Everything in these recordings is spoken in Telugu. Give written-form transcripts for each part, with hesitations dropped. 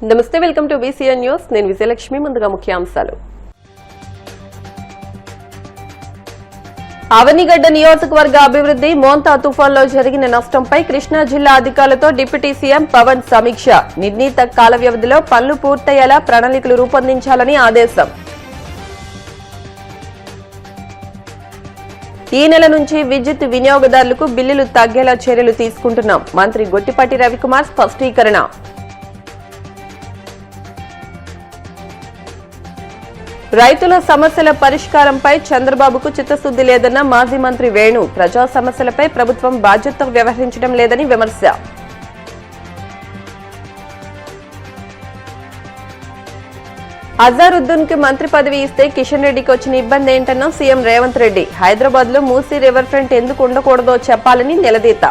నమస్తే, వెల్కమ్ టు బీసీఎన్ న్యూస్. నేను విజయలక్ష్మి. ముందుగా ముఖ్యాంశాలు. అవనిగడ్డ నియోజకవర్గ అభివృద్ధి, మోంతా తుఫాన్లో జరిగిన నష్టంపై కృష్ణా జిల్లా అధికారులతో డిప్యూటీ సీఎం పవన్ సమీక్ష. నిర్ణీత కాల వ్యవధిలో పనులు పూర్తయ్యేలా ప్రణాళికలు రూపొందించాలని ఆదేశం. ఈ నెల నుంచి విద్యుత్ వినియోగదారులకు బిల్లులు తగ్గేలా చర్యలు తీసుకుంటున్నాం. మంత్రి గొట్టిపాటి రవికుమార్ స్పష్టీకరణ. రైతుల సమస్యల పరిష్కారంపై చంద్రబాబుకు చిత్తశుద్ది లేదన్న మాజీ మంత్రి వేణు. ప్రజా సమస్యలపై ప్రభుత్వం బాధ్యతతో వ్యవహరించడం లేదని విమర్శ. అజారుద్దీన్ కి మంత్రి పదవి ఇస్తే కిషన్ రెడ్డికి వచ్చిన ఇబ్బంది ఏంటన్న సీఎం రేవంత్ రెడ్డి. హైదరాబాద్ లో మూసీ రివర్ ఫ్రంట్ ఎందుకు ఉండకూడదో చెప్పాలని నిలదీత.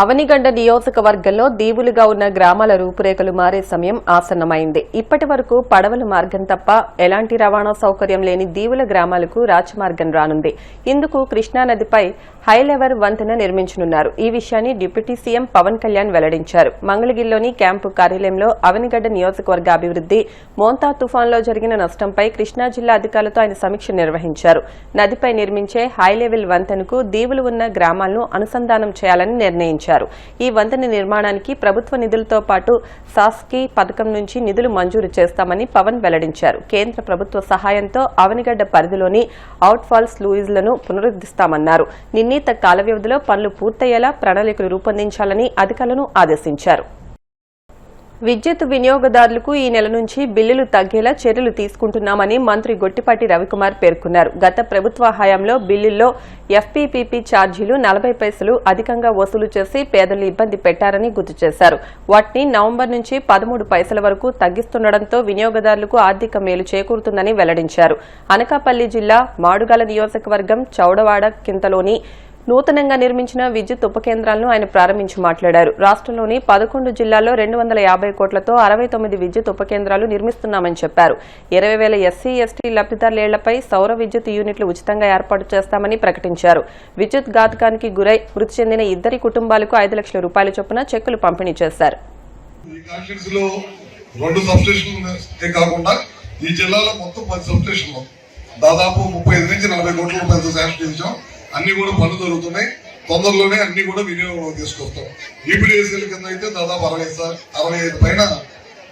అవనిగడ్డ నియోజకవర్గంలో దీవులుగా ఉన్న గ్రామాల రూపురేఖలు మారే సమయం ఆసన్నమైంది. ఇప్పటి వరకు పడవల మార్గం తప్ప ఎలాంటి రవాణా సౌకర్యం లేని దీవుల గ్రామాలకు రాచమార్గం రానుంది. ఇందుకు కృష్ణానదిపై హైలెవర్ వంతెన నిర్మించనున్నారు. ఈ విషయాన్ని డిప్యూటీ సీఎం పవన్ కళ్యాణ్ వెల్లడించారు. మంగళగిరిలోని క్యాంపు కార్యాలయంలో అవనిగడ్డ నియోజకవర్గ అభివృద్ధి, మోంతా తుఫాన్లో జరిగిన నష్టంపై కృష్ణా జిల్లా అధికారులతో ఆయన సమీక్ష నిర్వహించారు. నదిపై నిర్మించే హైలెవెల్ వంతెనకు దీవులు ఉన్న గ్రామాలను అనుసంధానం చేయాలని నిర్ణయించారు. ఈ వంతెన నిర్మాణానికి ప్రభుత్వ నిధులతో పాటు సాస్కీ పథకం నుంచి నిధులు మంజూరు చేస్తామని పవన్ వెల్లడించారు. కేంద్ర ప్రభుత్వ సహాయంతో అవనిగడ్డ పరిధిలోని అవుట్ఫాల్స్ లూయిజ్లను పునరుద్దరిస్తామన్నారు. నిర్ణీత కాల వ్యవధిలో పనులు పూర్తయ్యేలా ప్రణాళికలు రూపొందించాలని అధికారులను ఆదేశించారు. విద్యుత్ వినియోగదారులకు ఈ నెల నుంచి బిల్లులు తగ్గేలా చర్యలు తీసుకుంటున్నామని మంత్రి గొట్టిపాటి రవికుమార్ పేర్కొన్నారు. గత ప్రభుత్వ హయాంలో బిల్లుల్లో ఎఫ్పీపీపీ ఛార్జీలు 40 పైసలు అధికంగా వసూలు చేసి పేదలు ఇబ్బంది పెట్టారని గుర్తు చేశారు. వాటిని నవంబర్ నుంచి 13 పైసల వరకు తగ్గిస్తుండటంతో వినియోగదారులకు ఆర్థిక మేలు చేకూరుతుందని వెల్లడించారు. అనకాపల్లి జిల్లా మాడుగాల నియోజకవర్గం చౌడవాడ కింతలోని నూతనంగా నిర్మించిన విద్యుత్ ఉప కేంద్రాలను ఆయన ప్రారంభించి మాట్లాడారు. రాష్ట్రంలోని 11 జిల్లాల్లో 250 కోట్లతో 69 విద్యుత్ ఉప కేంద్రాలు నిర్మిస్తున్నామని చెప్పారు. 20,000 ఎస్సీ ఎస్టీ లబ్దిదారుల ఇళ్లపై సౌర విద్యుత్ యూనిట్లు ఉచితంగా ఏర్పాటు చేస్తామని ప్రకటించారు. విద్యుత్ ఘాతకానికి గురై మృతి చెందిన 2 కుటుంబాలకు 5 లక్షల రూపాయల చొప్పున చెక్కులు పంపిణీ చేశారు. అన్ని కూడా పనులు జరుగుతున్నాయి. తొందరలోనే అన్ని కూడా వినియోగంలో తీసుకొస్తాం. ఈపీడీఎస్ఎల్ కింద అయితే దాదాపు 65 పైన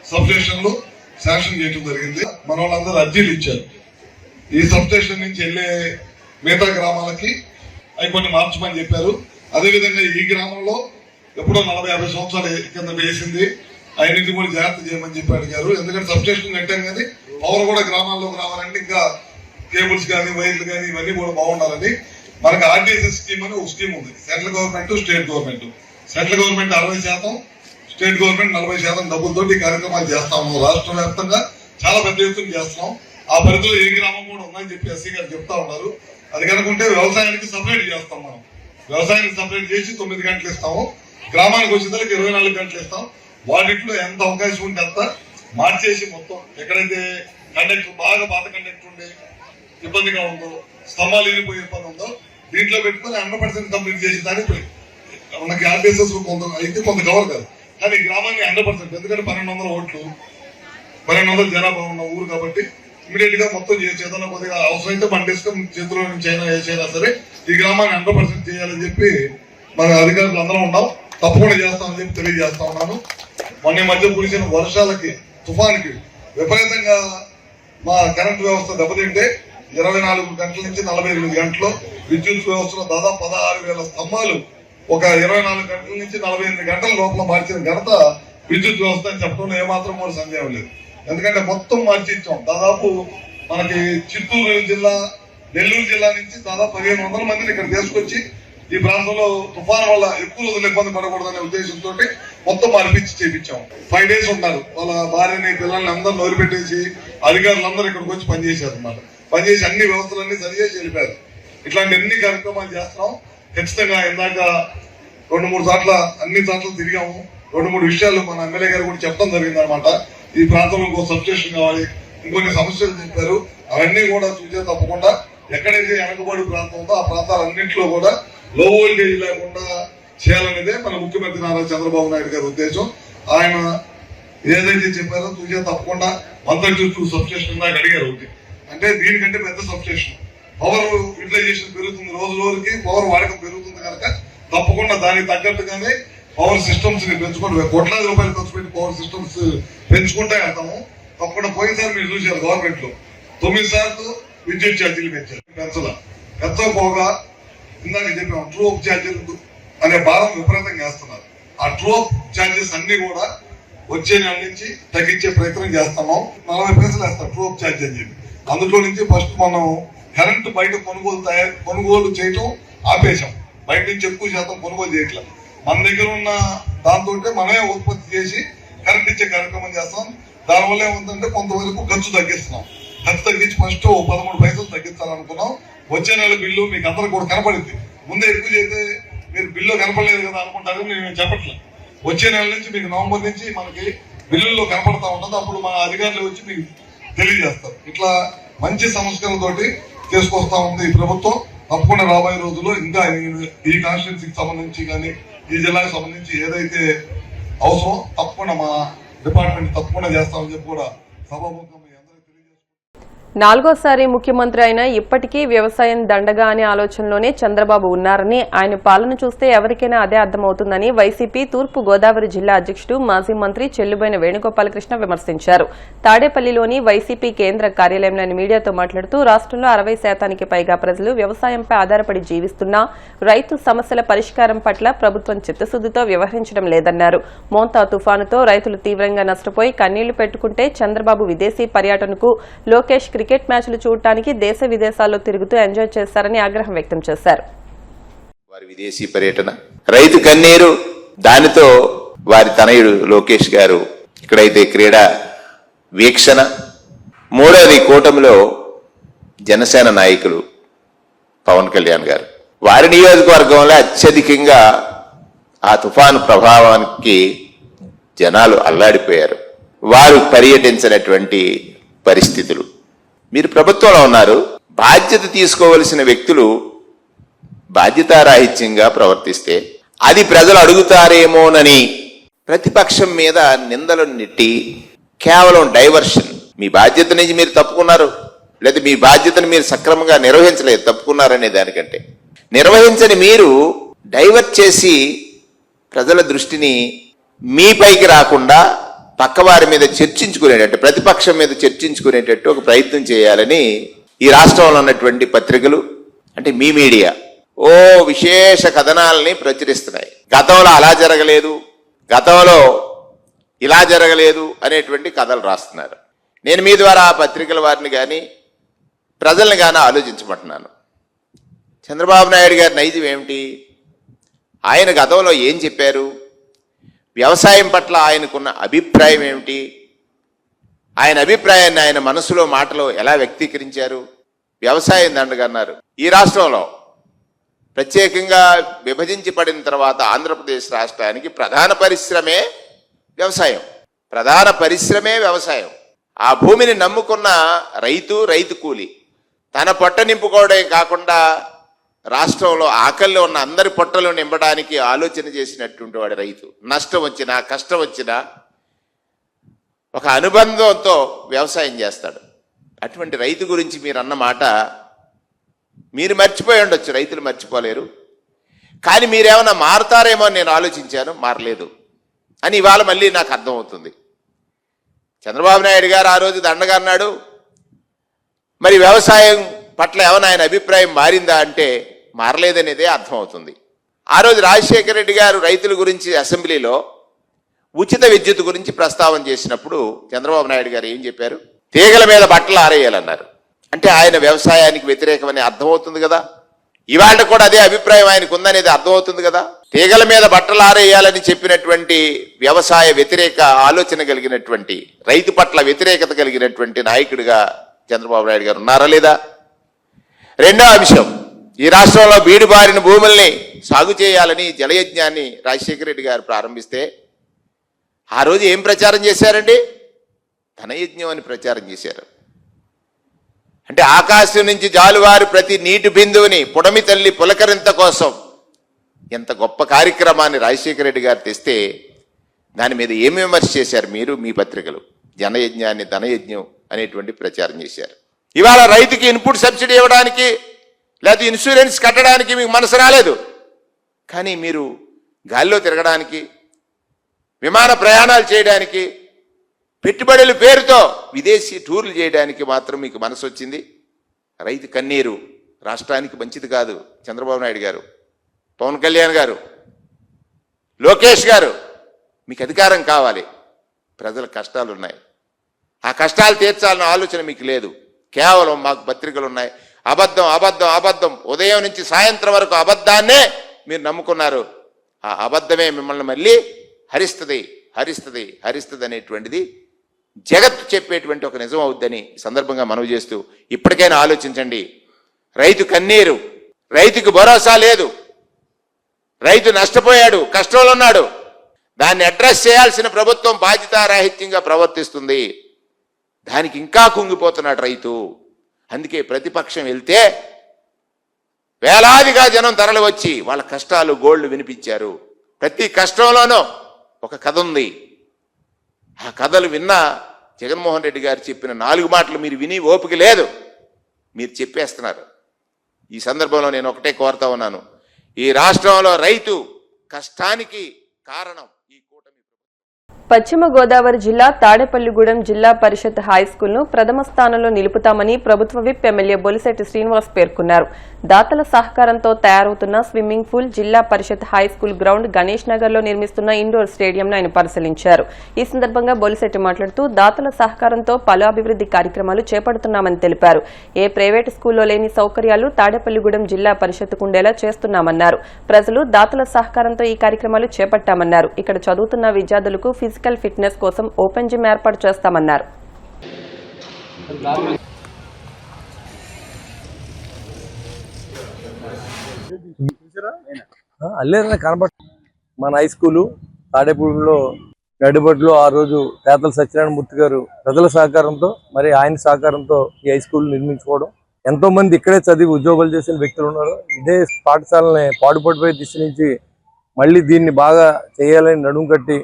సబ్స్టేషన్లు శాంక్షన్ చేయడం జరిగింది. మన వాళ్ళందరూ అర్జీలు ఇచ్చారు. ఈ సబ్స్టేషన్ నుంచి వెళ్లే మిగతా గ్రామాలకి అవి కొన్ని మార్చమని చెప్పారు. అదేవిధంగా ఈ గ్రామంలో ఎప్పుడో 40-50 సంవత్సరాల కింద వేసింది అవన్నీ కూడా జాగ్రత్త చేయమని చెప్పి అడిగారు. ఎందుకంటే సబ్స్టేషన్ కట్టాం కానీ పవర్ కూడా గ్రామాల్లోకి రావాలంటే ఇంకా కేబుల్స్ కానీ వైర్లు కానీ ఇవన్నీ కూడా బాగుండాలని మనకు ఆర్టీసీ స్కీమ్ అని ఒక స్కీమ్ ఉంది. Central government, state government. Central government 60%, state government 40% డబ్బులతో ఈ కార్యక్రమాలు చేస్తాము. రాష్ట్ర వ్యాప్తంగా చాలా పెద్ద ఎత్తున చేస్తున్నాం. ఆ పరిధిలో ఏ గ్రామం కూడా ఉందని చెప్పి ఎస్సీ గారు చెప్తా ఉన్నారు. అది కనుకుంటే వ్యవసాయానికి సపరేట్ చేస్తాం. మనం వ్యవసాయానికి సపరేట్ చేసి 9 గంటలు ఇస్తాము. గ్రామానికి వచ్చేసరికి 24 గంటలు ఇస్తాం. వాటిలో ఎంత అవకాశం ఉంటే అంత మార్చేసి మొత్తం ఎక్కడైతే కండక్టర్ బాగా పాత కండక్టర్ ఉండే ఇబ్బందిగా ఉందో, స్తంభాలు ఇరిగిపోయే ఇబ్బంది ఉందో దీంట్లో పెట్టుకుని 100% కంప్లీట్ చేసి దానికి మనకి ఆర్టీఎస్ఎస్ కొంత అయితే కొంత కవర్ కాదు. కానీ గ్రామాన్ని 100%, ఎందుకంటే 1200 ఓట్లు 1200 జనాభా ఉన్న ఊరు కాబట్టి ఇమీడియట్ గా మొత్తం చేద్దాం. కొద్దిగా అవసరమైతే మన డిస్కమ్ చేతిలో నుంచి అయినా చేసినా సరే ఈ గ్రామాన్ని 100% చేయాలని చెప్పి మన అధికారులు అందరం ఉన్నాం. తప్పకుండా చేస్తామని చెప్పి తెలియజేస్తా ఉన్నాను. మొన్న మధ్య కురిసిన వర్షాలకి, తుఫానికి విపరీతంగా మా కరెంట్ వ్యవస్థ దెబ్బతింటే 24 గంటల నుంచి 48 గంటలు విద్యుత్ వ్యవస్థలో దాదాపు 16,000 స్తంభాలు ఒక 24 గంటల నుంచి 48 గంటల లోపల మార్చిన ఘనత విద్యుత్ వ్యవస్థ అని చెప్పడంలో ఏమాత్రం కూడా సందేహం లేదు. ఎందుకంటే మొత్తం మార్చి ఇచ్చాం. దాదాపు మనకి చిత్తూరు జిల్లా, నెల్లూరు జిల్లా నుంచి దాదాపు 1500 మందిని ఇక్కడ తీసుకొచ్చి ఈ ప్రాంతంలో తుఫాను వల్ల ఎక్కువ రోజులు ఇబ్బంది పడకూడదనే ఉద్దేశంతో మొత్తం మార్పిచ్చి చేయించాం. 5 days ఉన్నారు. వాళ్ళ భార్యని, పిల్లల్ని అందరూ నోరుపెట్టేసి అధికారులందరూ ఇక్కడికి వచ్చి పనిచేశారు అన్నమాట. పనిచేసి అన్ని వ్యవస్థలన్నీ సరిచేసి వెళ్ళిపోయారు. ఇట్లాంటి ఎన్ని కార్యక్రమాలు చేస్తున్నాం. ఖచ్చితంగా ఇందాక 2-3 సార్లు అన్ని సార్లు తిరిగాము. 2-3 విషయాలు మన ఎమ్మెల్యే గారు కూడా చెప్పడం జరిగింది అనమాట. ఈ ప్రాంతంలో ఇంకో సబ్స్టేషన్ కావాలి, ఇంకొన్ని సమస్యలు చెప్పారు. అవన్నీ కూడా చూసే తప్పకుండా ఎక్కడైతే వెనకబడి ప్రాంతం ఉందో ఆ ప్రాంతాలన్నింటిలో కూడా లో వోల్టేజ్ లేకుండా చేయాలనేదే మన ముఖ్యమంత్రి నారా చంద్రబాబు నాయుడు గారి ఉద్దేశం. ఆయన ఏదైతే చెప్పారో తూచా తప్పకుండా 132 సబ్స్టేషన్ దాకా అడిగారు ఒకటి. అంటే దీనికంటే పెద్ద సబ్స్టేషన్, పవర్ యూటిలైజేషన్ పెరుగుతుంది, రోజు రోజుకి పవర్ వాడకం పెరుగుతుంది కనుక తప్పకుండా దానికి తగ్గట్టుగానే పవర్ సిస్టమ్స్ ని పెంచుకుంటూ కోట్లాది రూపాయలు ఖర్చు పెట్టి పవర్ సిస్టమ్స్ పెంచుకుంటా వెళ్తాము. తప్పకుండా పోయినసారి మీరు చూశారు గవర్నమెంట్ లో 9 సార్లు విద్యుత్ ఛార్జీలు పెంచారు. పెంచకపోగా ఇందాక చెప్పాము ట్రూ అప్ ఛార్జీలు అనే భారం విపరీతంగా వేస్తున్నారు. ఆ ట్రూ అప్ ఛార్జెస్ అన్ని కూడా వచ్చే నెల నుంచి తగ్గించే ప్రయత్నం చేస్తున్నాం. 40 పైసలు వేస్తాం ట్రూ అప్ ఛార్జ్ అని చెప్పి. అందులో నుంచి ఫస్ట్ మనం కరెంటు బయట కొనుగోలు చేయటం ఆపేశాం. బయట నుంచి ఎక్కువ శాతం కొనుగోలు చేయట్లేదు. మన దగ్గర ఉన్న దాంతో మనమే ఉత్పత్తి చేసి కరెంట్ ఇచ్చే కార్యక్రమం చేస్తాం. దానివల్ల ఏముందంటే కొంతవరకు ఖర్చు తగ్గిస్తున్నాం. ఖర్చు తగ్గించి ఫస్ట్ 13 పైసలు తగ్గించాలనుకున్నాం. వచ్చే నెల బిల్లు మీకు అందరికి కూడా కనపడింది. ముందే ఎక్కువ చేస్తే మీరు బిల్లు కనపడలేదు కదా అనుకుంటారు, నేను చెప్పట్లేదు. వచ్చే నెల నుంచి మీకు నవంబర్ నుంచి మనకి బిల్లుల్లో కనపడతా ఉంటుంది. అప్పుడు మన అధికారులు వచ్చి మీకు తెలియజేస్తారు. ఇట్లా మంచి సంస్కరణతోటి తీసుకొస్తా ఉంది ఈ ప్రభుత్వం. తప్పకుండా రాబోయే రోజుల్లో ఇంకా ఈ కాన్స్టిట్యున్సీకి సంబంధించి కానీ ఈ జిల్లాకు సంబంధించి ఏదైతే అవసరం తప్పకుండా మా డిపార్ట్మెంట్ తప్పకుండా చేస్తామని చెప్పి కూడా సభాముఖంగా మీ అందరికీ తెలియజేస్తాం. 4వ ముఖ్యమంత్రి అయినా ఇప్పటికీ వ్యవసాయం దండగా అనే ఆలోచనలోనే చంద్రబాబు ఉన్నారని, ఆయన పాలన చూస్తే ఎవరికైనా అదే అర్థమవుతుందని వైసీపీ తూర్పు గోదావరి జిల్లా అధ్యక్షుడు మాజీ మంత్రి చెల్లుబోయిన వేణుగోపాలకృష్ణ విమర్శించారు. తాడేపల్లిలోని వైసీపీ కేంద్ర కార్యాలయంలోని మీడియాతో మాట్లాడుతూ రాష్ట్రంలో 60% పైగా ప్రజలు వ్యవసాయంపై ఆధారపడి జీవిస్తున్నా రైతు సమస్యల పరిష్కారం పట్ల ప్రభుత్వం చిత్తశుద్దితో వ్యవహరించడం లేదన్నారు. మోంతా తుఫానుతో రైతులు తీవ్రంగా నష్టపోయి కన్నీళ్లు పెట్టుకుంటే చంద్రబాబు విదేశీ పర్యటనకు లోకేష్ క్రికెట్ మ్యాచ్లు చూడటానికి దేశ విదేశాల్లో తిరుగుతూ ఎంజాయ్ చేశారని ఆగ్రహం వ్యక్తం చేశారు. వారి విదేశీ పర్యటన, రైతు కన్నీరు, దానితో వారి తనయుడు లోకేష్ గారు ఇక్కడైతే క్రీడా వీక్షణ. మూడోది కూటమిలో జనసేన నాయకులు పవన్ కళ్యాణ్ గారు, వారి నియోజకవర్గంలో అత్యధికంగా ఆ తుఫాను ప్రభావానికి జనాలు అల్లాడిపోయారు. వారు పర్యటించినటువంటి పరిస్థితులు. మీరు ప్రభుత్వంలో ఉన్నారు, బాధ్యత తీసుకోవలసిన వ్యక్తులు బాధ్యతారాహిత్యంగా ప్రవర్తిస్తే అది ప్రజలు అడుగుతారేమోనని ప్రతిపక్షం మీద నిందలను నెట్టి కేవలం డైవర్షన్, మీ బాధ్యత నుంచి మీరు తప్పుకున్నారు లేదా మీ బాధ్యతను మీరు సక్రమంగా నిర్వహించలేదు తప్పుకున్నారనే దానికంటే నిర్వహించని మీరు డైవర్ట్ చేసి ప్రజల దృష్టిని మీపైకి రాకుండా పక్కవారి మీద చర్చించుకునేటట్టు, ప్రతిపక్షం మీద చర్చించుకునేటట్టు ఒక ప్రయత్నం చేయాలని ఈ రాష్ట్రంలో ఉన్నటువంటి పత్రికలు, అంటే మీ మీడియా విశేష కథనాలని ప్రచురిస్తున్నాయి. గతంలో అలా జరగలేదు, గతంలో ఇలా జరగలేదు అనేటువంటి కథలు రాస్తున్నారు. నేను మీ ద్వారా ఆ పత్రికల వారిని కానీ ప్రజల్ని కానీ ఆలోచించమంటున్నాను. చంద్రబాబు నాయుడు గారి నైజం ఏమిటి? ఆయన గతంలో ఏం చెప్పారు? వ్యవసాయం పట్ల ఆయనకున్న అభిప్రాయం ఏమిటి? ఆయన అభిప్రాయాన్ని ఆయన మనసులో మాటలో ఎలా వ్యక్తీకరించారు? వ్యవసాయం దండగా అన్నారు. ఈ రాష్ట్రంలో ప్రత్యేకంగా విభజించి పడిన తర్వాత ఆంధ్రప్రదేశ్ రాష్ట్రానికి ప్రధాన పరిశ్రమే వ్యవసాయం. ప్రధాన పరిశ్రమే వ్యవసాయం. ఆ భూమిని నమ్ముకున్న రైతు కూలి తన పొట్ట నింపుకోవడం కాకుండా రాష్ట్రంలో ఆకలిలో ఉన్న అందరి పొట్టలు నింపడానికి ఆలోచన చేసినటువంటి వాడు రైతు. నష్టం వచ్చినా కష్టం వచ్చినా ఒక అనుబంధంతో వ్యవసాయం చేస్తాడు. అటువంటి రైతు గురించి మీరు అన్న మాట మీరు మర్చిపోయి ఉండొచ్చు, రైతులు మర్చిపోలేరు. కానీ మీరేమన్నా మారుతారేమో అని నేను ఆలోచించాను, మారలేదు అని ఇవాళ మళ్ళీ నాకు అర్థమవుతుంది. చంద్రబాబు నాయుడు గారు ఆ రోజు దండగా అన్నాడు, మరి వ్యవసాయం పట్ల ఏమైనా ఆయన అభిప్రాయం మారిందా అంటే మారలేదనేదే అర్థమవుతుంది. ఆ రోజు రాజశేఖర రెడ్డి గారు రైతుల గురించి అసెంబ్లీలో ఉచిత విద్యుత్ గురించి ప్రస్తావన చేసినప్పుడు చంద్రబాబు నాయుడు గారు ఏం చెప్పారు? తీగల మీద బట్టలు ఆరేయాలన్నారు. అంటే ఆయన వ్యవసాయానికి వ్యతిరేకమని అర్థమవుతుంది కదా. ఇవాళ కూడా అదే అభిప్రాయం ఆయనకు ఉందనేది అర్థమవుతుంది కదా. తీగల మీద బట్టలు ఆరేయాలని చెప్పినటువంటి వ్యవసాయ వ్యతిరేక ఆలోచన కలిగినటువంటి, రైతు పట్ల వ్యతిరేకత కలిగినటువంటి నాయకుడిగా చంద్రబాబు నాయుడు గారు ఉన్నారా లేదా? రెండో అంశం, ఈ రాష్ట్రంలో బీడుబారిన భూముల్ని సాగు చేయాలని జలయజ్ఞాన్ని రాజశేఖర రెడ్డి గారు ప్రారంభిస్తే ఆ రోజు ఏం ప్రచారం చేశారండి? ధనయజ్ఞం అని ప్రచారం చేశారు. అంటే ఆకాశం నుంచి జాలువారు ప్రతి నీటి బిందువుని పుడమి తల్లి పులకరింత కోసం ఎంత గొప్ప కార్యక్రమాన్ని రాజశేఖర రెడ్డి గారు తెస్తే దాని మీద ఏమి విమర్శ చేశారు మీరు, మీ పత్రికలు? జనయజ్ఞాన్ని ధనయజ్ఞం అనేటువంటి ప్రచారం చేశారు. ఇవాళ రైతుకి ఇన్పుట్ సబ్సిడీ ఇవ్వడానికి లేదా ఇన్సూరెన్స్ కట్టడానికి మీకు మనసు రాలేదు, కానీ మీరు గాలిలో తిరగడానికి, విమాన ప్రయాణాలు చేయడానికి, పెట్టుబడుల పేరుతో విదేశీ టూర్లు చేయడానికి మాత్రం మీకు మనసు వచ్చింది. రైతు కన్నీరు రాష్ట్రానికి మంచిది కాదు. చంద్రబాబు నాయుడు గారు, పవన్ కళ్యాణ్ గారు, లోకేష్ గారు, మీకు అధికారం కావాలి, ప్రజల కష్టాలు ఉన్నాయి, ఆ కష్టాలు తీర్చాలన్న ఆలోచన మీకు లేదు. కేవలం మాకు పత్రికలు ఉన్నాయి, అబద్ధం అబద్ధం అబద్ధం, ఉదయం నుంచి సాయంత్రం వరకు అబద్ధాన్నే మీరు నమ్ముకున్నారు. ఆ అబద్ధమే మిమ్మల్ని మళ్ళీ హరిస్తుంది హరిస్తుంది హరిస్తుంది అనేటువంటిది జగత్తు చెప్పేటువంటి ఒక నిజం అవుద్దని సందర్భంగా మనవి చేస్తూ, ఇప్పటికైనా ఆలోచించండి. రైతు కన్నీరు, రైతుకు భరోసా లేదు, రైతు నష్టపోయాడు, కష్టంలో ఉన్నాడు. దాన్ని అడ్రస్ చేయాల్సిన ప్రభుత్వం బాధ్యతారాహిత్యంగా ప్రవర్తిస్తుంది. దానికి ఇంకా కుంగిపోతున్నాడు రైతు. అందుకే ప్రతిపక్షం వెళ్తే వేలాదిగా జనం తరలి వచ్చి వాళ్ళ కష్టాలు గోళ్లు వినిపించారు. ప్రతి కష్టంలోనూ ఒక కథ ఉంది. ఆ కథలు విన్నా జగన్మోహన్ రెడ్డి గారు చెప్పిన 4 మాటలు మీరు విని ఓపిక లేదు, మీరు చెప్పేస్తున్నారు. ఈ సందర్భంలో నేను ఒకటే కోరుతా ఉన్నాను, ఈ రాష్ట్రంలో రైతు కష్టానికి కారణం ఈ కూటమి. పశ్చిమ గోదావరి జిల్లా తాడేపల్లిగూడెం జిల్లా పరిషత్ హైస్కూల్ను ప్రథమ స్థానంలో నిలుపుతామని ప్రభుత్వ విప్ ఎమ్మెల్యే బొలిశెట్టి శ్రీనివాస్ పేర్కొన్నారు. దాతల సహకారంతో తయారవుతున్న స్విమ్మింగ్ పూల్, జిల్లా పరిషత్ హైస్కూల్ గ్రౌండ్, గణేష్ నగర్ లో నిర్మిస్తున్న ఇండోర్ స్టేడియంను ఆయన పరిశీలించారు. ఈ సందర్భంగా బొలిశెట్టి మాట్లాడుతూ దాతల సహకారంతో పలు అభివృద్ది కార్యక్రమాలు చేపడుతున్నామని తెలిపారు. ఏ ప్రైవేటు స్కూల్లో లేని సౌకర్యాలు తాడేపల్లిగూడెం జిల్లా పరిషత్కు ఉండేలా చేస్తున్నామన్నారు. ప్రజలు దాతల సహకారంతో ఈ కార్యక్రమాలు చేపట్టామన్నారు. ఇక్కడ చదువుతున్న విద్యార్థులకు ఫిజికల్ ఫిట్నెస్ కోసం ఓపెన్ జిమ్ ఏర్పాటు చేస్తామన్నారు. అల్లేరనే కనబడ మన హై స్కూలు తాడేపూడిలో నడిబడిలో ఆ రోజు పేదల సత్యనారాయణమూర్తి గారు ప్రజల సహకారంతో మరి ఆయన సహకారంతో ఈ హై స్కూల్ నిర్మించుకోవడం, ఎంతో మంది ఇక్కడే చదివి ఉద్యోగాలు చేసిన వ్యక్తులు ఉన్నారు. ఇదే పాఠశాలని పాడుపడిపోయే దిశ నుంచి మళ్ళీ దీన్ని బాగా చేయాలని నడుము కట్టి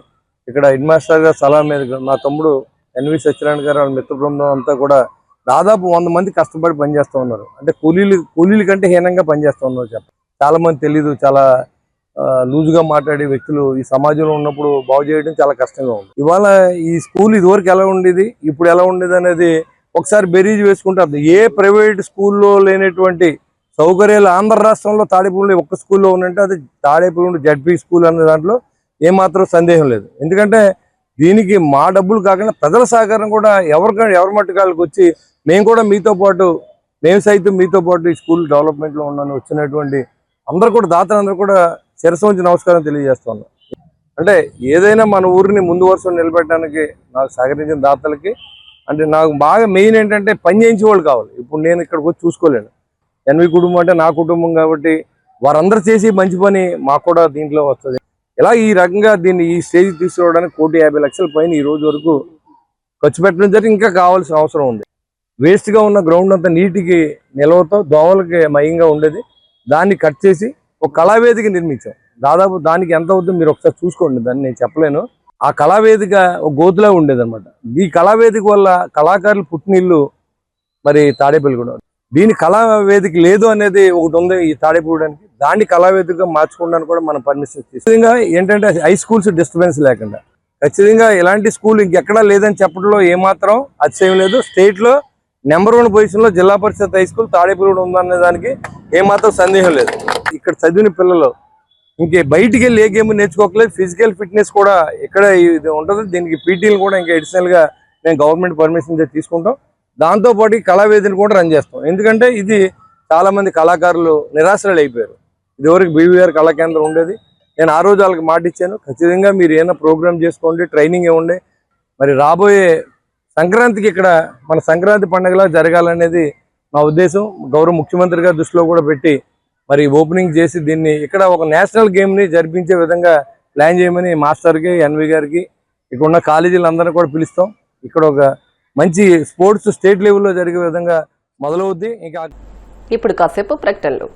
ఇక్కడ హెడ్ మాస్టర్ గారు సలహా మీద మా తమ్ముడు ఎన్వి సత్యనారాయణ గారు, వాళ్ళ మిత్ర బృందం అంతా కూడా దాదాపు 100 మంది కష్టపడి పనిచేస్తూ ఉన్నారు. అంటే కూలీల కంటే హీనంగా పనిచేస్తూ ఉన్నారు. చెప్పండి, చాలా మంది తెలీదు, చాలా లూజుగా మాట్లాడే వ్యక్తులు ఈ సమాజంలో ఉన్నప్పుడు బాగు చేయడం చాలా కష్టంగా ఉంది. ఇవాళ ఈ స్కూల్ ఇదివరకు ఎలా ఉండేది, ఇప్పుడు ఎలా ఉండేది అనేది ఒకసారి బెరీజ్ వేసుకుంటే ఏ ప్రైవేట్ స్కూల్లో లేనటువంటి సౌకర్యాలు ఆంధ్ర రాష్ట్రంలో తాడేపల్లి ఒక్క స్కూల్లో ఉన్నట్టు అది తాడేపల్లి జడ్పీ స్కూల్ అనే దాంట్లో ఏమాత్రం సందేహం లేదు. ఎందుకంటే దీనికి మా డబ్బులు కాకుండా ప్రజల సహకారం కూడా ఎవరి మట్టుకాళ్ళకి వచ్చి మేము కూడా మీతో పాటు, మేము సైతం మీతో పాటు ఈ స్కూల్ డెవలప్మెంట్లో ఉన్నాను వచ్చినటువంటి అందరూ కూడా దాతలందరూ కూడా శిరస్సు ఉంచి నమస్కారం తెలియజేస్తున్నాం. అంటే ఏదైనా మన ఊరిని ముందు వరుసలో నిలబెట్టడానికి నాకు సహకరించిన దాతలకి, అంటే నాకు బాగా మెయిన్ ఏంటంటే పని చేయించే వాళ్ళు కావాలి. ఇప్పుడు నేను ఇక్కడికి వచ్చి చూసుకోలేను, ఎన్వి కుటుంబం అంటే నా కుటుంబం కాబట్టి వారందరూ చేసి మంచి పని మాకు కూడా దీంట్లో వస్తుంది. ఇలా ఈ రకంగా దీన్ని ఈ స్టేజ్ తీసుకురావడానికి 1,50,00,000 పైన ఈ రోజు వరకు ఖర్చు పెట్టడం జరిగి ఇంకా కావాల్సిన అవసరం ఉంది. వేస్ట్గా ఉన్న గ్రౌండ్ అంతా నీటికి నిల్వతో దోమలకి మయంగా ఉండేది, దాన్ని కట్ చేసి ఒక కళావేదిక నిర్మించాం. దాదాపు దానికి ఎంత అవుతుందో మీరు ఒకసారి చూసుకోండి, దాన్ని నేను చెప్పలేను. ఆ కళావేదిక ఒక గోతులా ఉండేది అనమాట. ఈ కళావేదిక వల్ల కళాకారులు పుట్టినిల్లు మరి తాడేపల్లిగూడెం. దీని కళావేదిక లేదు అనేది ఒకటి ఉంది ఈ తాడేపల్లిగూడెంకి, దాన్ని కళావేదికగా మార్చుకోవడానికి కూడా మనం పర్మిషన్ ఖచ్చితంగా ఏంటంటే హై స్కూల్స్ డిస్టర్బెన్స్ లేకుండా ఖచ్చితంగా ఇలాంటి స్కూల్ ఇంకెక్కడా లేదని చెప్పడంలో ఏమాత్రం అతిశయం లేదు. స్టేట్లో నెంబర్ 1 పొజిషన్లో జిల్లా పరిషత్ హై స్కూల్ తాడేపల్లిగూడెం ఉందనే దానికి ఏమాత్రం సందేహం లేదు. ఇక్కడ చదివిన పిల్లలు ఇంకే బయటికి వెళ్ళి ఏ గేమ్ నేర్చుకోకలేదు. ఫిజికల్ ఫిట్నెస్ కూడా ఇక్కడ ఇది ఉంటుంది. దీనికి పీటీలు కూడా ఇంకా అడిషనల్గా నేను గవర్నమెంట్ పర్మిషన్ తీసుకుంటాం. దాంతోపాటు కళావేదిని కూడా రన్ చేస్తాం. ఎందుకంటే ఇది చాలామంది కళాకారులు నిరాశలు అయిపోయారు. ఇదివరకు బీవీఆర్ కళా కేంద్రం ఉండేది. నేను ఆ రోజు వాళ్ళకి మాట ఇచ్చాను, ఖచ్చితంగా మీరు ఏమైనా ప్రోగ్రామ్ చేసుకోండి, ట్రైనింగ్ ఇవ్వండి. మరి రాబోయే సంక్రాంతికి ఇక్కడ మన సంక్రాంతి పండుగలా జరగాలనేది మా ఉద్దేశం. గౌరవ ముఖ్యమంత్రి గారి దృష్టిలో కూడా పెట్టి మరి ఓపెనింగ్ చేసి దీన్ని ఇక్కడ ఒక నేషనల్ గేమ్ని జరిపించే విధంగా ప్లాన్ చేయమని మాస్టర్కి, ఎన్వి గారికి, ఇక్కడ ఉన్న కాలేజీలందరినీ కూడా పిలుస్తాం. ఇక్కడ ఒక మంచి స్పోర్ట్స్ స్టేట్ లెవెల్లో జరిగే విధంగా మొదలవుద్ది. ఇంకా ఇప్పుడు కాసేపు ప్రకటనలు.